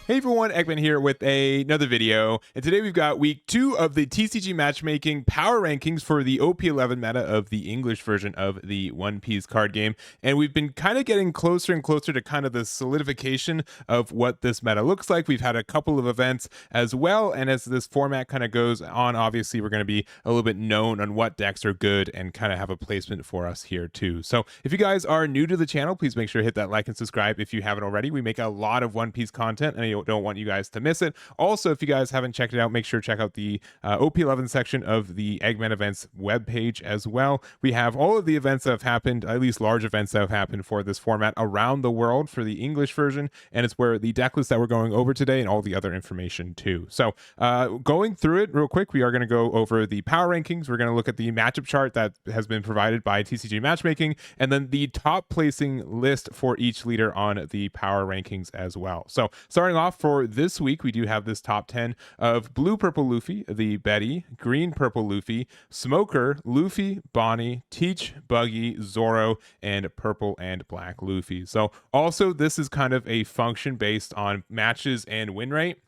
Hey everyone, Ekman here with another video, and today we've got week 2 of the TCG Matchmaking Power Rankings for the OP11 meta of the English version of the One Piece card game, and we've been kind of getting closer and closer to kind of the solidification of what this meta looks like. We've had a couple of events as well, and as this format kind of goes on, obviously we're going to be a little bit known on what decks are good and kind of have a placement for us here too. So if you guys are new to the channel, please make sure to hit that like and subscribe if you haven't already. We make a lot of One Piece content, and I don't want you guys to miss it. Also, if you guys haven't checked it out, make sure to check out the OP11 section of the Eggman events webpage as well. We have all of the events that have happened, at least large events that have happened for this format around the world for the English version, and it's where the deck list that we're going over today and all the other information too. So going through it real quick, we are going to go over the power rankings. We're going to look at the matchup chart that has been provided by TCG Matchmaking, and then the top placing list for each leader on the power rankings as well. So starting off for this week, we do have this top 10 of Blue Purple Luffy, the Betty, Green Purple Luffy, Smoker, Luffy, Bonnie, Teach, Buggy, Zoro, and Purple and Black Luffy. So also this is kind of a function based on matches and win rate.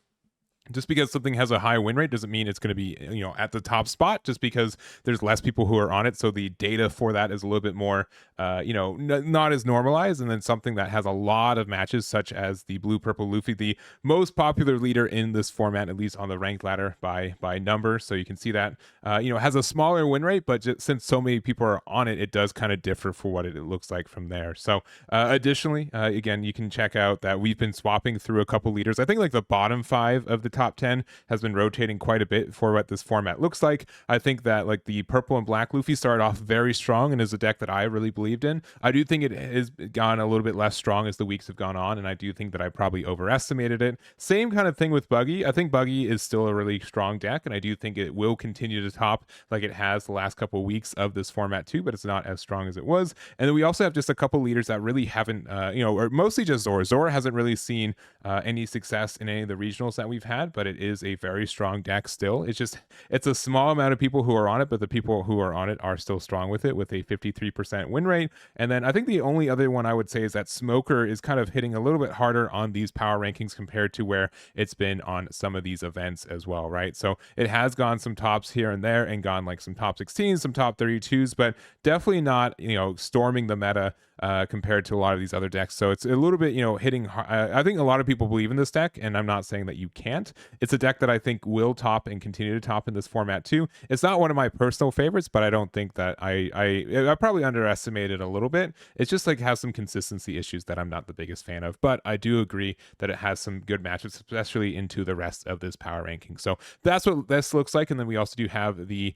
Just because something has a high win rate doesn't mean it's going to be, at the top spot, just because there's less people who are on it. So the data for that is a little bit more, not as normalized. And then something that has a lot of matches, such as the Blue Purple Luffy, the most popular leader in this format, at least on the ranked ladder by number. So you can see that, has a smaller win rate, but since so many people are on it, it does kind of differ for what it looks like from there. So additionally, again, you can check out that we've been swapping through a couple leaders. I think like the bottom 5 of the top 10 has been rotating quite a bit for what this format looks like. I think that like the Purple and Black Luffy started off very strong and is a deck that I really believed in. I do think it has gone a little bit less strong as the weeks have gone on, and I do think that I probably overestimated it. Same kind of thing with Buggy. I think Buggy is still a really strong deck, and I do think it will continue to top like it has the last couple of weeks of this format too, but it's not as strong as it was. And then we also have just a couple leaders that really haven't, or mostly just Zoro. Zoro hasn't really seen any success in any of the regionals that we've had, but it is a very strong deck still. It's a small amount of people who are on it, but the people who are on it are still strong with it, with a 53% win rate. And then I think the only other one I would say is that Smoker is kind of hitting a little bit harder on these power rankings compared to where it's been on some of these events as well, right? So it has gone some tops here and there and gone like some top 16s, some top 32s, but definitely not, storming the meta compared to a lot of these other decks. So it's a little bit, hitting. I think a lot of people believe in this deck, and I'm not saying that you can't. It's a deck that I think will top and continue to top in this format too. It's not one of my personal favorites, but I don't think that I probably underestimated a little bit. It's just like has some consistency issues that I'm not the biggest fan of, but I do agree that it has some good matchups, especially into the rest of this power ranking. So that's what this looks like. And then we also do have the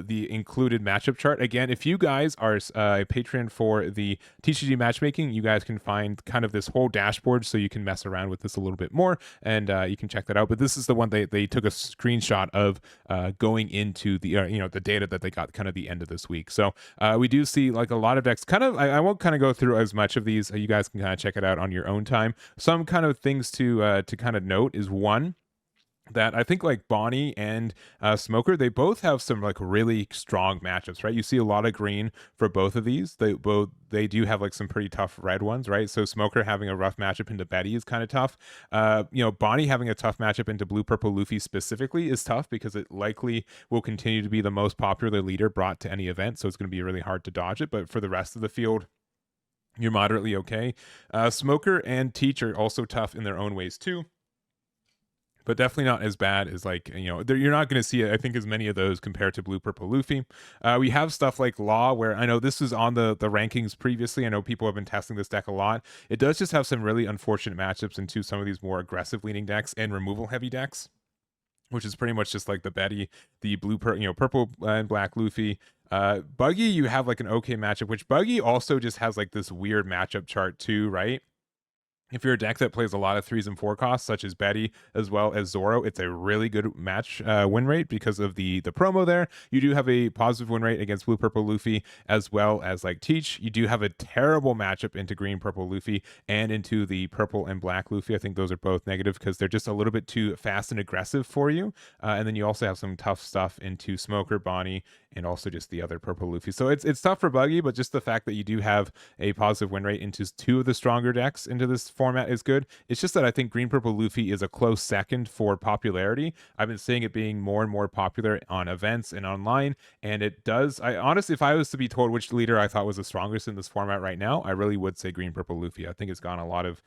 included matchup chart. Again, if you guys are a patron for the TCG Matchmaking, you guys can find kind of this whole dashboard, so you can mess around with this a little bit more, and you can check that out. But this is the one they took a screenshot of going into the the data that they got kind of the end of this week. So we do see like a lot of decks. Kind of, I won't kind of go through as much of these. You guys can kind of check it out on your own time. Some kind of things to kind of note is one, that I think like Bonnie and Smoker, they both have some like really strong matchups, right? You see a lot of green for both of these. They do have like some pretty tough red ones, right? So Smoker having a rough matchup into Betty is kind of tough. Bonnie having a tough matchup into Blue Purple Luffy specifically is tough because it likely will continue to be the most popular leader brought to any event. So it's going to be really hard to dodge it. But for the rest of the field, you're moderately okay. Smoker and Teach are also tough in their own ways too, but definitely not as bad as like, you're not going to see, I think, as many of those compared to Blue Purple Luffy. We have stuff like Law, where I know this is on the rankings previously. I know people have been testing this deck a lot. It does just have some really unfortunate matchups into some of these more aggressive leaning decks and removal heavy decks, which is pretty much just like the Betty, the Purple and Black Luffy. Buggy, you have like an okay matchup, which Buggy also just has like this weird matchup chart too, right? If you're a deck that plays a lot of 3s and 4 costs, such as Betty as well as Zoro, it's a really good match win rate because of the promo there. You do have a positive win rate against Blue Purple Luffy as well as like Teach. You do have a terrible matchup into Green Purple Luffy and into the Purple and Black Luffy. I think those are both negative because they're just a little bit too fast and aggressive for you. And then you also have some tough stuff into Smoker, Bonnie, and also just the other purple Luffy. So it's tough for Buggy, but just the fact that you do have a positive win rate into two of the stronger decks into this format is good. It's just that I think green purple Luffy is a close second for popularity. I've been seeing it being more and more popular on events and online, and it does. I honestly, if I was to be told which leader I thought was the strongest in this format right now, I really would say green purple Luffy. I think it's gone a lot of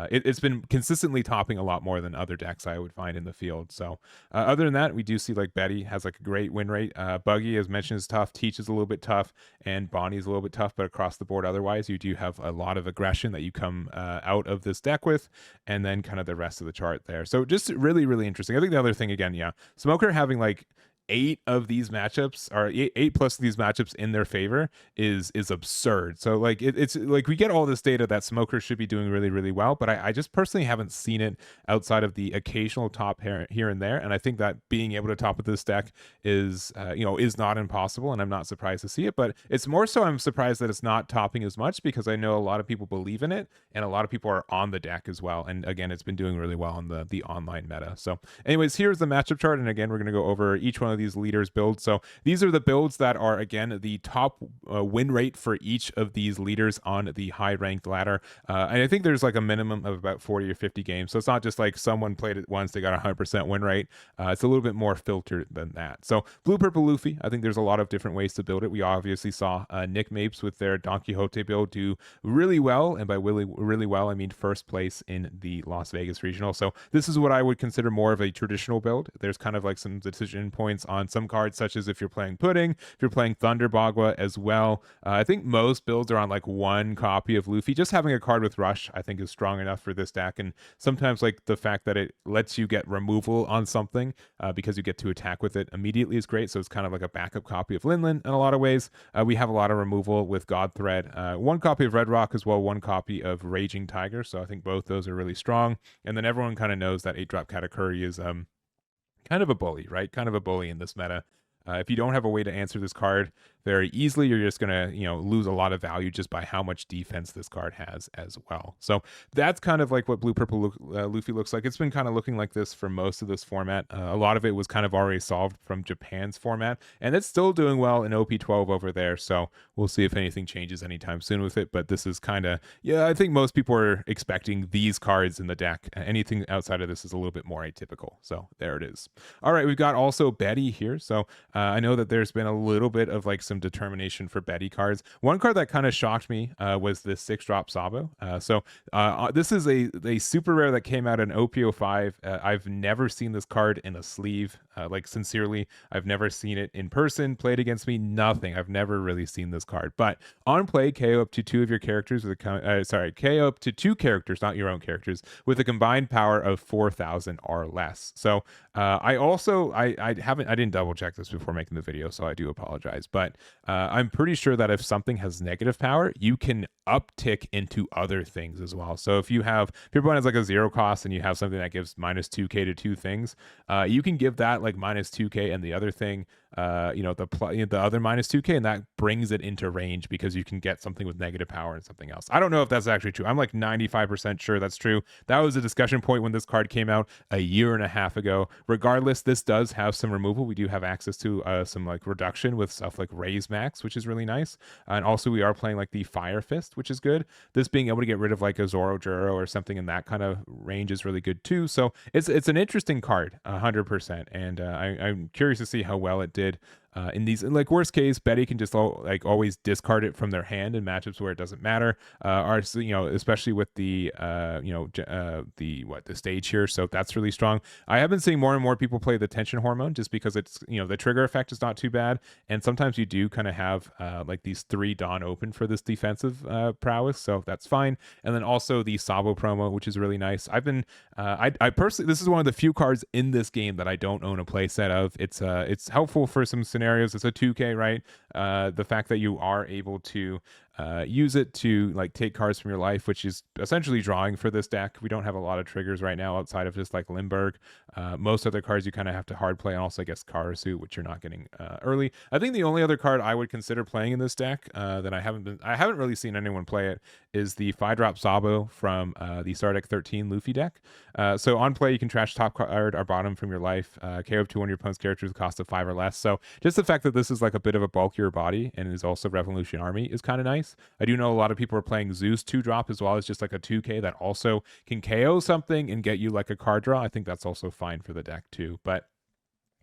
it's been consistently topping a lot more than other decks I would find in the field. So other than that, we do see like Betty has like a great win rate. Buggy, as mentioned, is tough. Teach is a little bit tough, and Bonnie's a little bit tough. But across the board, otherwise, you do have a lot of aggression that you come out of this deck with, and then kind of the rest of the chart there. So just really, really interesting. I think the other thing again, yeah, Smoker having like 8 of these matchups, or 8 plus of these matchups in their favor is absurd. So like it's like we get all this data that Smoker should be doing really, really well, but I just personally haven't seen it outside of the occasional top here and there. And I think that being able to top with this deck is is not impossible, and I'm not surprised to see it. But it's more so I'm surprised that it's not topping as much, because I know a lot of people believe in it, and a lot of people are on the deck as well. And again, it's been doing really well in the online meta. So anyways, here's the matchup chart, and again, we're going to go over each one of these leaders builds. So these are the builds that are again the top win rate for each of these leaders on the high ranked ladder, and I think there's like a minimum of about 40 or 50 games, so it's not just like someone played it once, they got 100% win rate. It's a little bit more filtered than that. So blue purple Luffy, I think there's a lot of different ways to build it. We obviously saw Nick Mapes with their Don Quixote build do really well, and by really well I mean first place in the Las Vegas regional. So this is what I would consider more of a traditional build. There's kind of like some decision points on some cards, such as if you're playing Pudding, if you're playing Thunder Bagua as well. I think most builds are on like one copy of Luffy. Just having a card with Rush, I think, is strong enough for this deck. And sometimes like the fact that it lets you get removal on something because you get to attack with it immediately is great. So it's kind of like a backup copy of Linlin in a lot of ways. We have a lot of removal with God Thread. One copy of Red Rock as well, one copy of Raging Tiger. So I think both those are really strong. And then everyone kind of knows that 8-drop Katakuri is kind of a bully, right? Kind of a bully in this meta. If you don't have a way to answer this card very easily, you're just gonna lose a lot of value just by how much defense this card has as well. So that's kind of like what blue purple Luffy looks like. It's been kind of looking like this for most of this format. A lot of it was kind of already solved from Japan's format, and it's still doing well in OP12 over there. So we'll see if anything changes anytime soon with it. But this is kind of, yeah, I think most people are expecting these cards in the deck. Anything outside of this is a little bit more atypical. So there it is. All right, we've got also Betty here. So I know that there's been a little bit of like some determination for Betty cards. One card that kind of shocked me was this 6-drop Sabo. This is a super rare that came out in OP05. I've never seen this card in a sleeve. Like sincerely, I've never seen it in person, played against me, nothing. I've never really seen this card. But on play, KO up to 2 of your characters with a KO up to 2 characters, not your own characters, with a combined power of 4,000 or less. So I didn't double check this before making the video, so I do apologize. But I'm pretty sure that if something has negative power, you can uptick into other things as well. So if your opponent has like a 0 cost and you have something that gives -2k to 2 things, you can give that like -2k and the other thing, the other -2k, and that brings it into range because you can get something with negative power and something else. I don't know if that's actually true. I'm like 95% sure that's true. That was a discussion point when this card came out a year and a half ago. Regardless, this does have some removal. We do have access to some like reduction with stuff like Raise Max, which is really nice. And also we are playing like the Fire Fist, which is good. This being able to get rid of like a Zoro Juro or something in that kind of range is really good too. So it's an interesting card, 100%. And I'm curious to see how well it did in these. Like worst case, Betty can just always discard it from their hand in matchups where it doesn't matter, or especially with the stage here. So that's really strong. I have been seeing more and more people play the Tension Hormone just because it's the trigger effect is not too bad, and sometimes you do kind of have like these 3 Dawn open for this defensive prowess, so that's fine. And then also the Sabo promo, which is really nice. I've been I personally, this is one of the few cards in this game that I don't own a play set of. It's helpful for some scenarios. It's a 2k, right? the fact that you are able to use it to like take cards from your life, which is essentially drawing for this deck. We don't have a lot of triggers right now outside of just like Limburg. Most other cards you kind of have to hard play, and also I guess Karasu, which you're not getting early. I think the only other card I would consider playing in this deck that I haven't really seen anyone play it is the 5-drop Sabo from the Star Deck 13 Luffy deck. So on play, you can trash top card or bottom from your life, KO up to one of your opponent's characters with a cost of 5 or less. So just the fact that this is like a bit of a bulkier body and is also Revolution Army is kind of nice. I do know a lot of people are playing Zeus 2-drop as well as just like a 2K that also can KO something and get you like a card draw. I think that's also fine for the deck too. But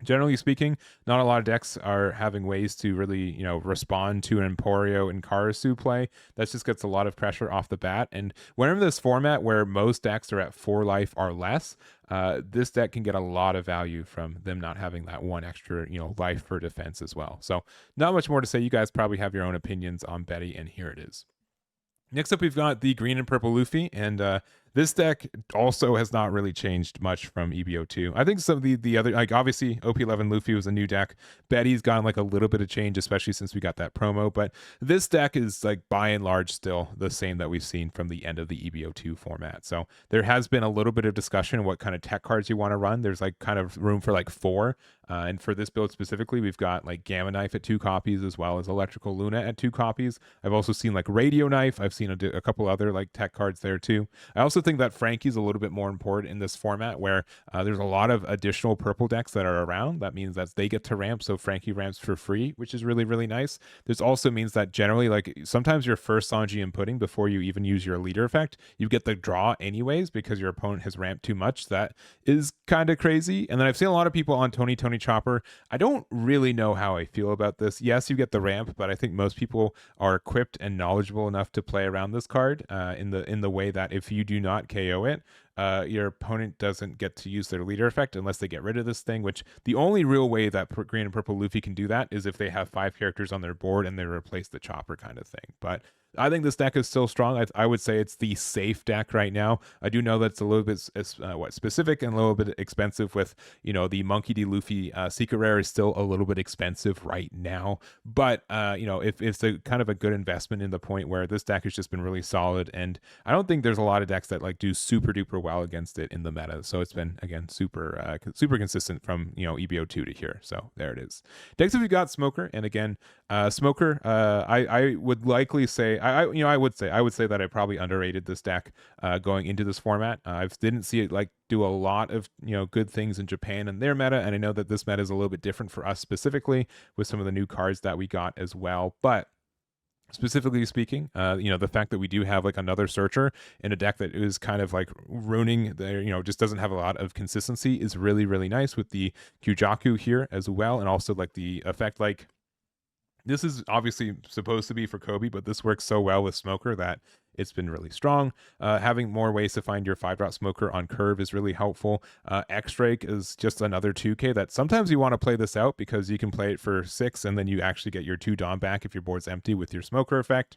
generally speaking, not a lot of decks are having ways to really, respond to an Emporio and Karasu play. That just gets a lot of pressure off the bat. And whenever this format where most decks are at 4 life or less, this deck can get a lot of value from them not having that one extra, life for defense as well. So not much more to say. You guys probably have your own opinions on Betty, and here it is. Next up, we've got the green and purple Luffy, and this deck also has not really changed much from EBO2. I think some of the other, like obviously OP11 Luffy was a new deck. Betty's gotten like a little bit of change, especially since we got that promo. But this deck is like by and large still the same that we've seen from the end of the EBO2 format. So there has been a little bit of discussion what kind of tech cards you want to run. There's like kind of room for like 4. And for this build specifically, we've got like Gamma Knife at 2 copies as well as Electrical Luna at 2 copies. I've also seen like Radio Knife. I've seen a couple other like tech cards there too. I also think that Frankie's a little bit more important in this format where there's a lot of additional purple decks that are around. That means that they get to ramp, so Frankie ramps for free, which is really, really nice. This also means that generally, like sometimes your first Sanji inputting before you even use your leader effect, you get the draw anyways because your opponent has ramped too much. That is kind of crazy. And then I've seen a lot of people on Tony Chopper. I don't really know how I feel about this. Yes, you get the ramp, but I think most people are equipped and knowledgeable enough to play around this card in the way that if you do not KO it, your opponent doesn't get to use their leader effect unless they get rid of this thing, which the only real way that green and purple Luffy can do that is if they have 5 characters on their board and they replace the chopper kind of thing. But I think this deck is still strong. I would say it's the safe deck right now. I do know that it's a little bit specific and a little bit expensive with, the Monkey D. Luffy Secret Rare is still a little bit expensive right now. But, if it's a kind of a good investment in the point where this deck has just been really solid. And I don't think there's a lot of decks that like do super duper well against it in the meta. So it's been, again, super consistent from, EBO2 to here. So there it is. Next up, we got Smoker. And again, Smoker, I would likely say, I would say that I probably underrated this deck going into this format. I didn't see it like do a lot of good things in Japan and their meta, and I know that this meta is a little bit different for us specifically with some of the new cards that we got as well. But specifically speaking, the fact that we do have like another searcher in a deck that is kind of like ruining just doesn't have a lot of consistency is really, really nice with the Kujaku here as well, and also like the effect like. This is obviously supposed to be for Kobe, but this works so well with Smoker that it's been really strong. Having more ways to find your 5-drop Smoker on curve is really helpful. X-Drake is just another 2K that sometimes you want to play this out because you can play it for 6 and then you actually get your 2 Dom back if your board's empty with your Smoker effect.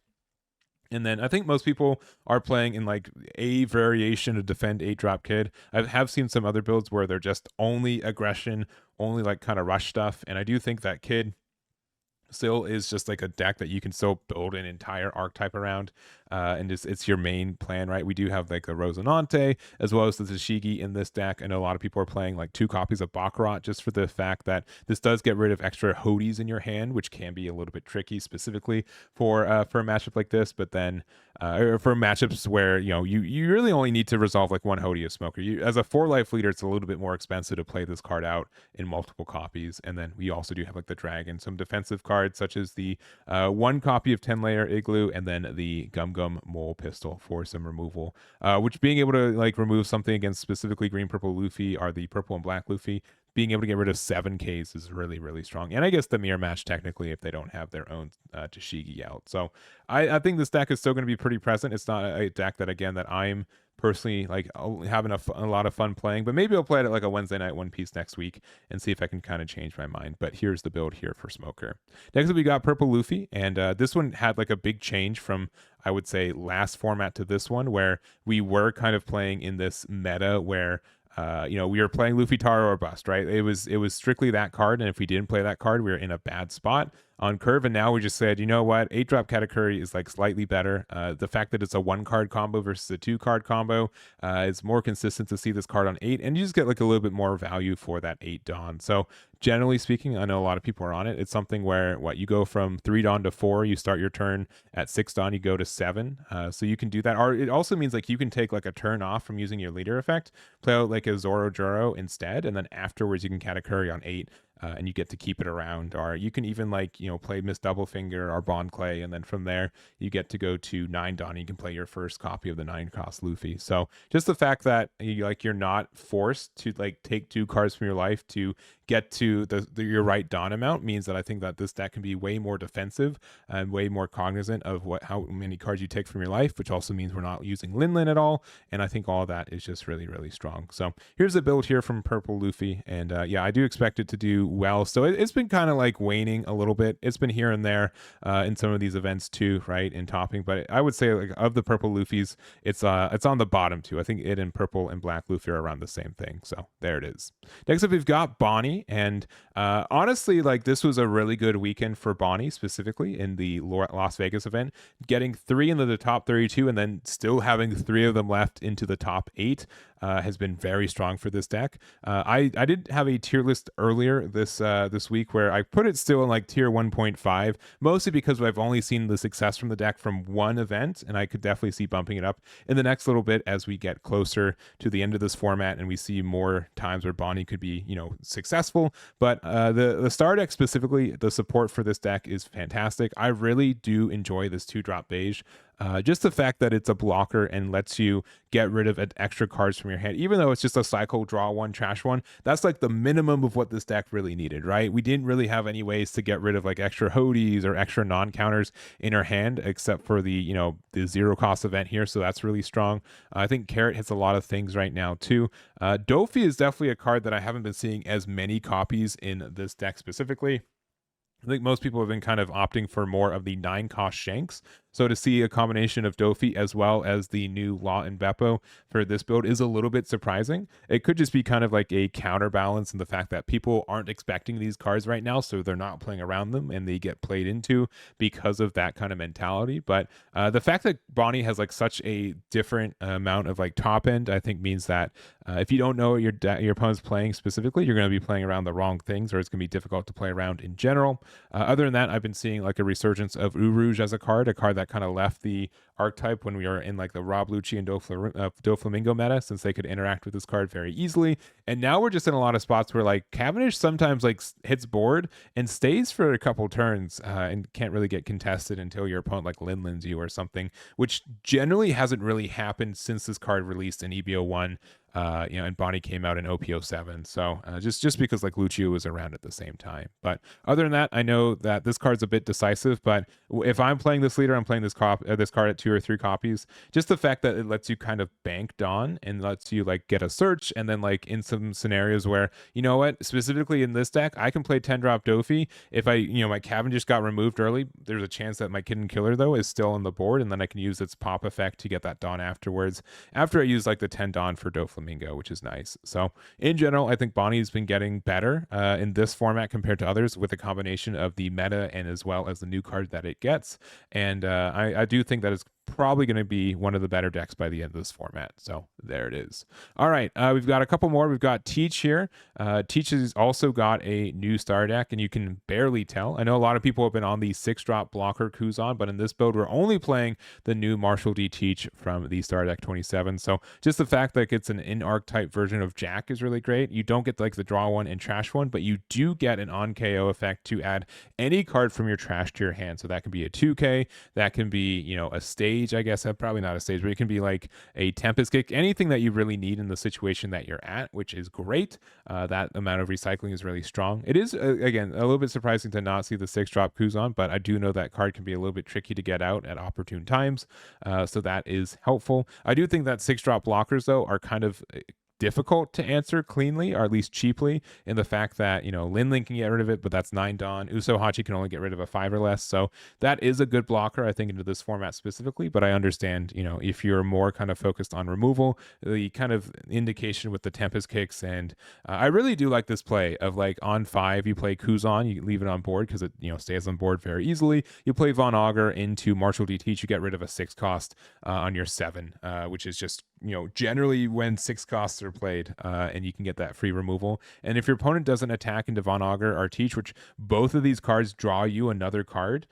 And then I think most people are playing in like a variation of Defend 8-drop Kid. I have seen some other builds where they're just only aggression, only like kind of rush stuff. And I do think that Kid still is just like a deck that you can still build an entire archetype around, and it's your main plan, right? We do have like the Rosinante as well as the Tashigi in this deck. I know a lot of people are playing like 2 copies of Baccarat just for the fact that this does get rid of extra Hodies in your hand, which can be a little bit tricky specifically for a matchup like this. But then or for matchups where you really only need to resolve like 1 Hodie of Smoker. As a 4-life leader, it's a little bit more expensive to play this card out in multiple copies. And then we also do have like the Dragon, some defensive cards such as the 1 copy of 10-layer Igloo, and then the Gum Gum Mole Pistol for some removal, which being able to like remove something against specifically green purple Luffy or the purple and black Luffy, being able to get rid of 7 Ks is really, really strong. And I guess the mirror match technically if they don't have their own Tashigi out. So I think this deck is still going to be pretty present. It's not a deck that, again, that I'm personally like having a lot of fun playing, but maybe I'll play it at like a Wednesday night One Piece next week and see if I can kind of change my mind. But here's the build here for Smoker. Next up, we got Purple Luffy, and this one had like a big change from, I would say, last format to this one, where we were kind of playing in this meta where we were playing Luffy Taro or bust, right? It was strictly that card, and if we didn't play that card, we were in a bad spot. on curve, and now we just said, you know what, 8-drop Katakuri is like slightly better. The fact that it's a 1-card combo versus a 2-card combo is more consistent to see this card on 8, and you just get like a little bit more value for that 8 Dawn. So generally speaking, I know a lot of people are on it. It's something where you go from 3 Dawn to 4, you start your turn at 6 Dawn, you go to 7. So you can do that. Or it also means like you can take like a turn off from using your leader effect, play out like a Zoro Juro instead, and then afterwards you can Katakuri on 8. And you get to keep it around. Or you can even like, play Miss Doublefinger or Bond Clay, and then from there you get to go to 9 Dawn and you can play your first copy of the 9-cost Luffy. So just the fact that you're not forced to like take 2 cards from your life to get to your right Dawn amount means that I think that this deck can be way more defensive and way more cognizant of how many cards you take from your life, which also means we're not using Lin at all. And I think all of that is just really, really strong. So here's a build here from Purple Luffy. And yeah, I do expect it to do well. So it's been kind of like waning a little bit. It's been here and there in some of these events too, right, in topping. But I would say like of the Purple Luffys, it's on the bottom too. I think it and Purple and Black Luffy are around the same thing. So there it is. Next up, we've got Bonnie. And honestly, like this was a really good weekend for Bonnie, specifically in the Las Vegas event, getting 3 into the top 32 and then still having 3 of them left into the top 8 has been very strong for this deck. I did have a tier list earlier this week where I put it still in like tier 1.5, mostly because I've only seen the success from the deck from one event, and I could definitely see bumping it up in the next little bit as we get closer to the end of this format and we see more times where Bonnie could be, successful. But the star deck specifically, the support for this deck is fantastic. I really do enjoy this 2-drop beige. Just the fact that it's a blocker and lets you get rid of extra cards from your hand, even though it's just a cycle, draw 1, trash 1, that's like the minimum of what this deck really needed, right? We didn't really have any ways to get rid of like extra Hodies or extra non-counters in our hand, except for the 0-cost event here, so that's really strong. I think Carrot hits a lot of things right now too. Dofi is definitely a card that I haven't been seeing as many copies in this deck specifically. I think most people have been kind of opting for more of the 9-cost Shanks. So to see a combination of Dofi as well as the new Law and Beppo for this build is a little bit surprising. It could just be kind of like a counterbalance in the fact that people aren't expecting these cards right now, so they're not playing around them and they get played into because of that kind of mentality. But the fact that Bonnie has like such a different amount of like top end, I think means that if you don't know what your opponent's playing specifically, you're going to be playing around the wrong things, or it's going to be difficult to play around in general. Other than that, I've been seeing like a resurgence of Urouge as a card that kind of left the archetype when we were in like the Rob Lucci and Doflamingo meta, since they could interact with this card very easily. And now we're just in a lot of spots where like Cavendish sometimes like hits board and stays for a couple turns and can't really get contested until your opponent like Linlands you or something, which generally hasn't really happened since this card released in EBO 1. And Bonnie came out in OP07. So just because like Lucio was around at the same time. But other than that, I know that this card's a bit decisive, but if I'm playing this leader, I'm playing this card at 2 or 3 copies. Just the fact that it lets you kind of bank Dawn and lets you like get a search, and then like in some scenarios where, you know what, specifically in this deck, I can play 10-drop Dofi. If my Cavendish got removed early, there's a chance that my Kitten Killer though is still on the board, and then I can use its pop effect to get that Dawn afterwards, after I use like the 10 Dawn for Doflamingo, which is nice. So in general, I think Bonnie's been getting better in this format compared to others, with a combination of the meta and as well as the new card that it gets. And I do think that it's probably going to be one of the better decks by the end of this format. So there it is. All right, we've got a couple more. We've got Teach here. Teach has also got a new star deck, and you can barely tell. I know a lot of people have been on the 6-drop blocker Kuzan, but in this build, we're only playing the new Marshall D Teach from the star deck 27. So just the fact that it's an in-archetype version of Jack is really great. You don't get like the draw 1 and trash 1, but you do get an on KO effect to add any card from your trash to your hand. So that can be a 2K, that can be, a stage, I guess, probably not a stage, but it can be like a Tempest Kick, anything that you really need in the situation that you're at, which is great. That amount of recycling is really strong. It is, again, a little bit surprising to not see the 6-drop Kuzan, but I do know that card can be a little bit tricky to get out at opportune times, so that is helpful. I do think that 6-drop blockers, though, are kind of difficult to answer cleanly, or at least cheaply, in the fact that, Lin Ling can get rid of it, but that's 9 Dawn. Uso Hachi can only get rid of a 5 or less. So that is a good blocker, I think, into this format specifically. But I understand, if you're more kind of focused on removal, the kind of indication with the Tempest kicks. And I really do like this play of like on 5, you play Kuzan, you leave it on board because it, stays on board very easily. You play Von Augur into Martial D Teach, you get rid of a 6 cost on your 7, which is just, generally when 6 costs are played, and you can get that free removal. And if your opponent doesn't attack into Von Augur or Teach, which both of these cards draw you another card,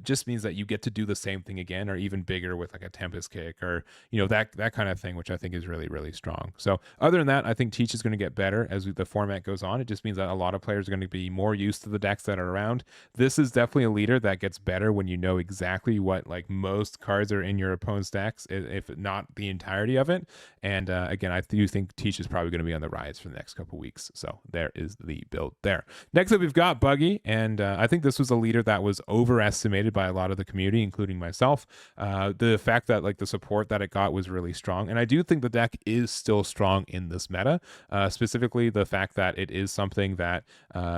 just means that you get to do the same thing again, or even bigger with like a Tempest kick, or that kind of thing, which I think is really, really strong. So other than that, I think Teach is going to get better as the format goes on. It just means that a lot of players are going to be more used to the decks that are around. This is definitely a leader that gets better when you know exactly what like most cards are in your opponent's decks, if not the entirety of it. And again, I do think Teach is probably going to be on the rise for the next couple weeks. So there is the build there. Next up, we've got Buggy, and I think this was a leader that was overestimated by a lot of the community, including myself. The fact that like the support that it got was really strong, and I do think the deck is still strong in this meta. Specifically, the fact that it is something that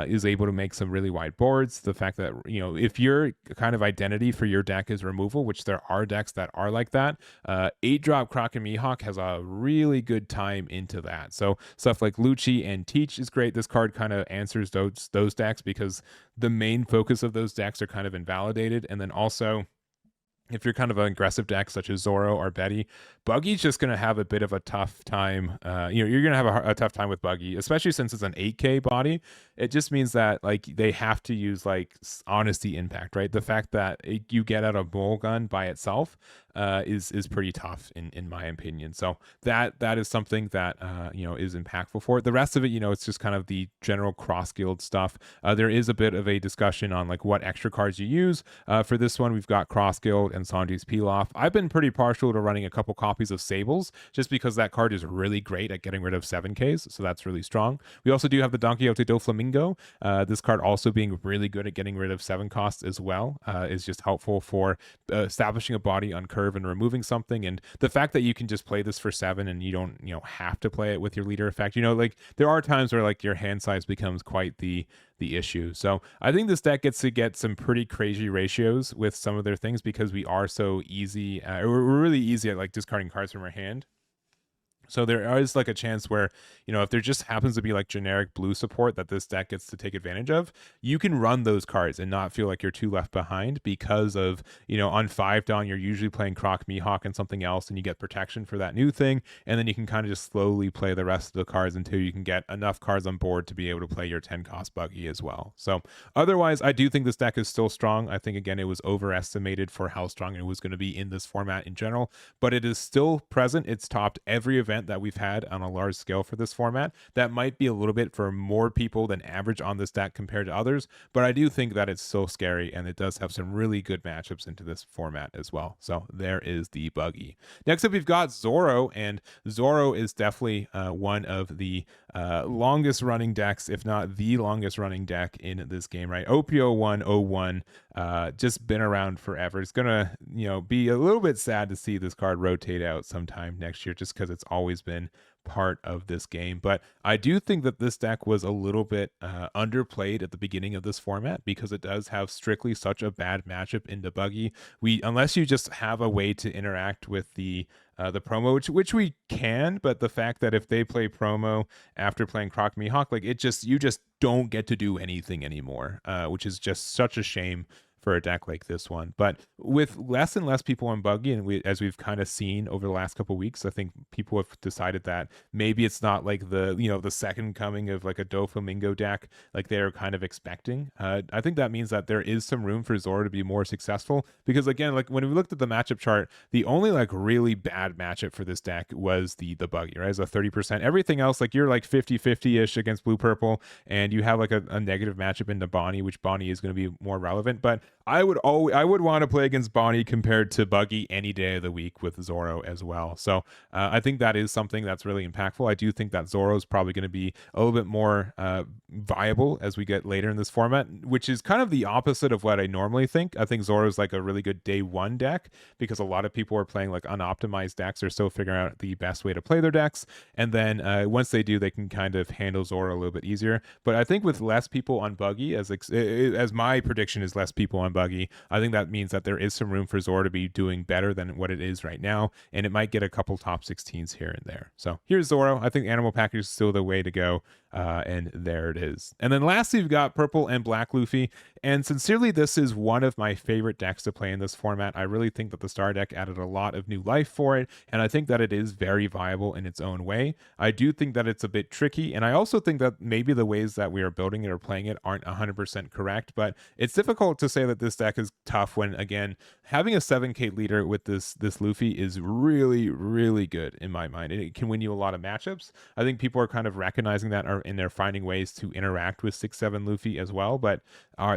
is able to make some really wide boards. The fact that if your kind of identity for your deck is removal, which there are decks that are like that, 8-drop Croc and Mihawk has a really good time into that. So stuff like Lucci and Teach is great. This card kind of answers those decks because the main focus of those decks are kind of invalidated. And then also, if you're kind of an aggressive deck such as Zoro or Betty, Buggy's just going to have a bit of a tough time. You're going to have a tough time with Buggy, especially since it's an 8K body. It just means that like they have to use like Honesty Impact, right? The fact that you get out a Bull Gun by itself is pretty tough in my opinion. So that is something that is impactful for it. The rest of it, it's just kind of the general cross guild stuff. There is a bit of a discussion on like what extra cards you use. For this one, we've got cross guild and Sanji's Pilaf. I've been pretty partial to running a couple copies of Sables just because that card is really great at getting rid of 7Ks, so that's really strong. We also do have the Don Quixote do Flamingo. This card also being really good at getting rid of 7 costs as well is just helpful for establishing a body on curve and removing something. And the fact that you can just play this for 7 and you don't have to play it with your leader effect, like there are times where like your hand size becomes quite the issue. So I think this deck gets to get some pretty crazy ratios with some of their things because we are so easy, we're really easy at like discarding cards from our hand. So there is like a chance where, if there just happens to be like generic blue support that this deck gets to take advantage of, you can run those cards and not feel like you're too left behind because of, on 5 down, you're usually playing Croc, Mihawk, and something else, and you get protection for that new thing. And then you can kind of just slowly play the rest of the cards until you can get enough cards on board to be able to play your 10 cost Buggy as well. So otherwise, I do think this deck is still strong. I think, again, it was overestimated for how strong it was going to be in this format in general, but it is still present. It's topped every event that we've had on a large scale for this format. That might be a little bit for more people than average on this deck compared to others, but I do think that it's so scary and it does have some really good matchups into this format as well. So there is the Buggy. Next up, we've got Zoro, and Zoro is definitely one of the longest running decks, if not the longest running deck in this game, right? OP1101 just been around forever. It's gonna be a little bit sad to see this card rotate out sometime next year just because it's always been part of this game. But I do think that this deck was a little bit underplayed at the beginning of this format because it does have strictly such a bad matchup into Buggy. Unless you just have a way to interact with the promo, which we can, but the fact that if they play promo after playing Croc Mihawk, like you just don't get to do anything anymore, which is just such a shame for a deck like this one. But with less and less people on Buggy, and as we've kind of seen over the last couple of weeks, I think people have decided that maybe it's not like the second coming of like a Doflamingo deck like they're kind of expecting. I think that means that there is some room for Zoro to be more successful because, again, like when we looked at the matchup chart, the only like really bad matchup for this deck was the Buggy, right? It's a 30%. Everything else, like you're like 50-50-ish against blue purple, and you have like a negative matchup into Bonnie, which Bonnie is going to be more relevant. But I would want to play against Bonnie compared to Buggy any day of the week with Zoro as well. So I think that is something that's really impactful. I do think that Zoro is probably going to be a little bit more viable as we get later in this format, which is kind of the opposite of what I normally think. I think Zoro is like a really good day one deck because a lot of people are playing like unoptimized decks. They're still figuring out the best way to play their decks, and then once they do, they can kind of handle Zoro a little bit easier. But I think with less people on Buggy, as my prediction is less people on Buggy, I think that means that there is some room for Zoro to be doing better than what it is right now, and it might get a couple top 16s here and there. So here's Zoro. I think Animal Package is still the way to go, and there it is. And then lastly, we've got Purple and Black Luffy, and sincerely, this is one of my favorite decks to play in this format. I really think that the Star deck added a lot of new life for it, and I think that it is very viable in its own way. I do think that it's a bit tricky, and I also think that maybe the ways that we are building it or playing it aren't 100% correct, but it's difficult to say that this deck is tough when, again, having a 7k leader with this Luffy is really, really good in my mind. It can win you a lot of matchups. I think people are kind of recognizing that, and they're finding ways to interact with 6-7 Luffy as well, but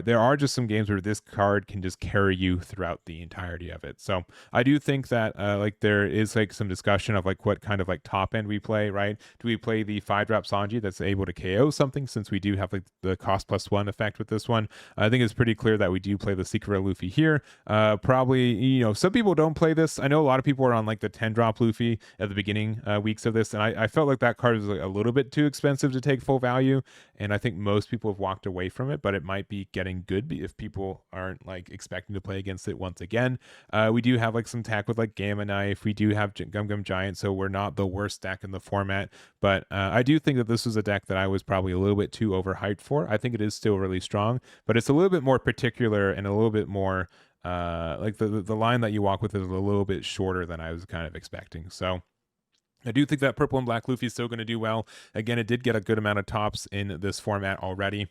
there are just some games where this card can just carry you throughout the entirety of it. So I do think that like there is like some discussion of like what kind of like top end we play, right? Do we play the 5-drop Sanji that's able to KO something, since we do have like the cost +1 effect with this one? I think it's pretty clear that we do play the Secret Luffy here. Probably, you know, some people don't play this. I know a lot of people are on like the 10-drop Luffy at the beginning weeks of this, and I felt like that card was like a little bit too expensive to take full value, and I think most people have walked away from it, but it might be getting good if people aren't like expecting to play against it once again. We do have like some tack with like Gamma Knife. We do have Gum Gum Giant, so we're not the worst deck in the format, but I do think that this was a deck that I was probably a little bit too overhyped for. I think it is still really strong, but it's a little bit more particular and a little bit more like the line that you walk with is a little bit shorter than I was kind of expecting. So I do think that Purple and Black Luffy is still going to do well. Again, it did get a good amount of tops in this format already,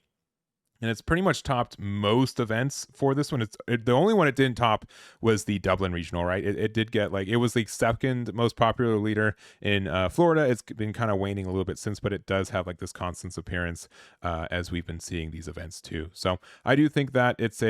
and it's pretty much topped most events for this one. The only one it didn't top was the Dublin Regional, right? It did get like, it was the second most popular leader in Florida. It's been kind of waning a little bit since, but it does have like this constant appearance as we've been seeing these events too. So I do think that it's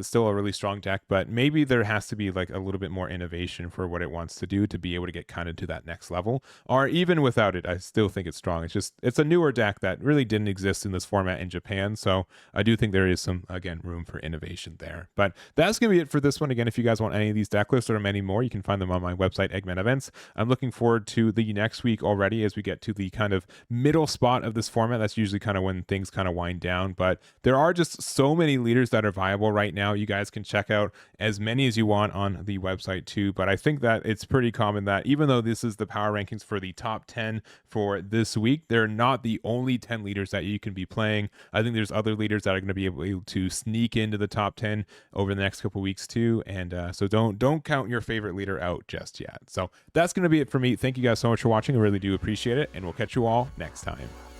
still a really strong deck, but maybe there has to be like a little bit more innovation for what it wants to do to be able to get kind of to that next level. Or even without it, I still think it's strong. It's a newer deck that really didn't exist in this format in Japan. So I do think there is some, again, room for innovation there. But that's going to be it for this one. Again, if you guys want any of these deck lists or many more, you can find them on my website, Eggman Events. I'm looking forward to the next week already as we get to the kind of middle spot of this format. That's usually kind of when things kind of wind down. But there are just so many leaders that are viable right now. You guys can check out as many as you want on the website too. But I think that it's pretty common that even though this is the power rankings for the top 10 for this week, they're not the only 10 leaders that you can be playing. I think there's other leaders that are going to be able to sneak into the top 10 over the next couple weeks too, and so don't count your favorite leader out just yet. So that's going to be it for me. Thank you guys so much for watching. I really do appreciate it, and we'll catch you all next time.